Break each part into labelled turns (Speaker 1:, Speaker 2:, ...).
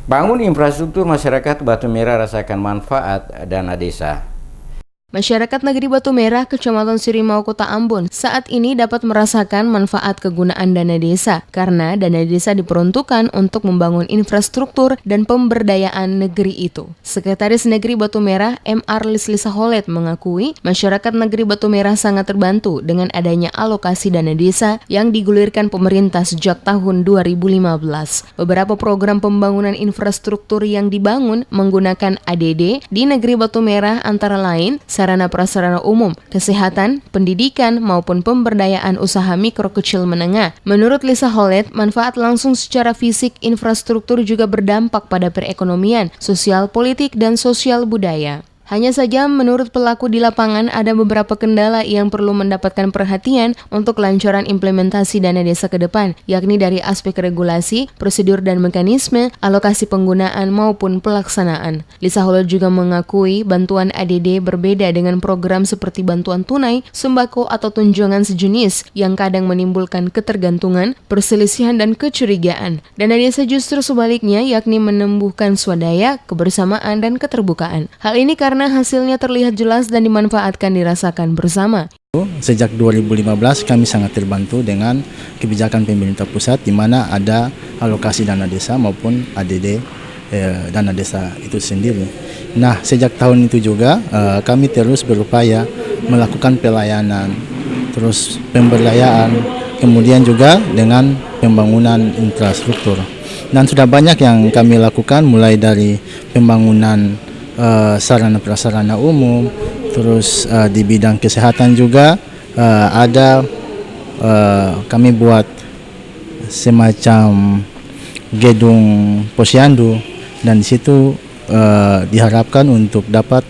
Speaker 1: Bangun infrastruktur masyarakat Batu Merah, rasakan manfaat dana desa.
Speaker 2: Masyarakat Negeri Batu Merah, Kecamatan Sirimau, Kota Ambon, saat ini dapat merasakan manfaat kegunaan dana desa karena dana desa diperuntukkan untuk membangun infrastruktur dan pemberdayaan negeri itu. Sekretaris Negeri Batu Merah, M.R. Lislisa Holet, mengakui masyarakat Negeri Batu Merah sangat terbantu dengan adanya alokasi dana desa yang digulirkan pemerintah sejak tahun 2015. Beberapa program pembangunan infrastruktur yang dibangun menggunakan ADD di Negeri Batu Merah antara lain sarana prasarana umum, kesehatan, pendidikan, maupun pemberdayaan usaha mikro kecil menengah. Menurut Lisa Holet, manfaat langsung secara fisik infrastruktur juga berdampak pada perekonomian, sosial politik, dan sosial budaya. Hanya saja menurut pelaku di lapangan ada beberapa kendala yang perlu mendapatkan perhatian untuk kelancaran implementasi dana desa ke depan, yakni dari aspek regulasi, prosedur dan mekanisme, alokasi penggunaan maupun pelaksanaan. Lisa Holet juga mengakui bantuan ADD berbeda dengan program seperti bantuan tunai, sembako atau tunjangan sejenis yang kadang menimbulkan ketergantungan, perselisihan dan kecurigaan. Dana desa justru sebaliknya, yakni menumbuhkan swadaya, kebersamaan dan keterbukaan. Hal ini karena hasilnya terlihat jelas dan dimanfaatkan dirasakan bersama.
Speaker 3: Sejak 2015 kami sangat terbantu dengan kebijakan pemerintah pusat di mana ada alokasi dana desa maupun ADD dana desa itu sendiri. Nah, sejak tahun itu juga kami terus berupaya melakukan pelayanan, terus pemberdayaan, kemudian juga dengan pembangunan infrastruktur. Dan sudah banyak yang kami lakukan mulai dari pembangunan sarana prasarana umum, terus di bidang kesehatan juga ada kami buat semacam gedung posyandu dan di situ diharapkan untuk dapat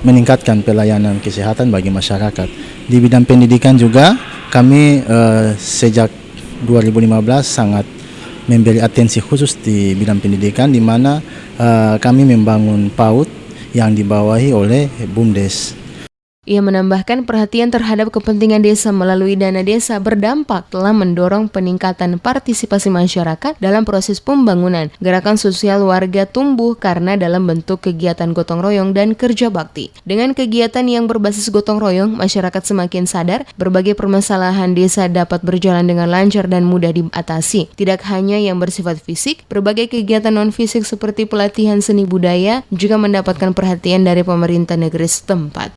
Speaker 3: meningkatkan pelayanan kesehatan bagi masyarakat. Di bidang pendidikan juga kami sejak 2015 sangat memberi atensi khusus di bidang pendidikan di mana kami membangun PAUD yang dibawahi oleh BUMDes.
Speaker 2: Ia menambahkan perhatian terhadap kepentingan desa melalui dana desa berdampak telah mendorong peningkatan partisipasi masyarakat dalam proses pembangunan. Gerakan sosial warga tumbuh karena dalam bentuk kegiatan gotong royong dan kerja bakti. Dengan kegiatan yang berbasis gotong royong, masyarakat semakin sadar berbagai permasalahan desa dapat berjalan dengan lancar dan mudah diatasi. Tidak hanya yang bersifat fisik, berbagai kegiatan non-fisik seperti pelatihan seni budaya juga mendapatkan perhatian dari pemerintah negeri setempat.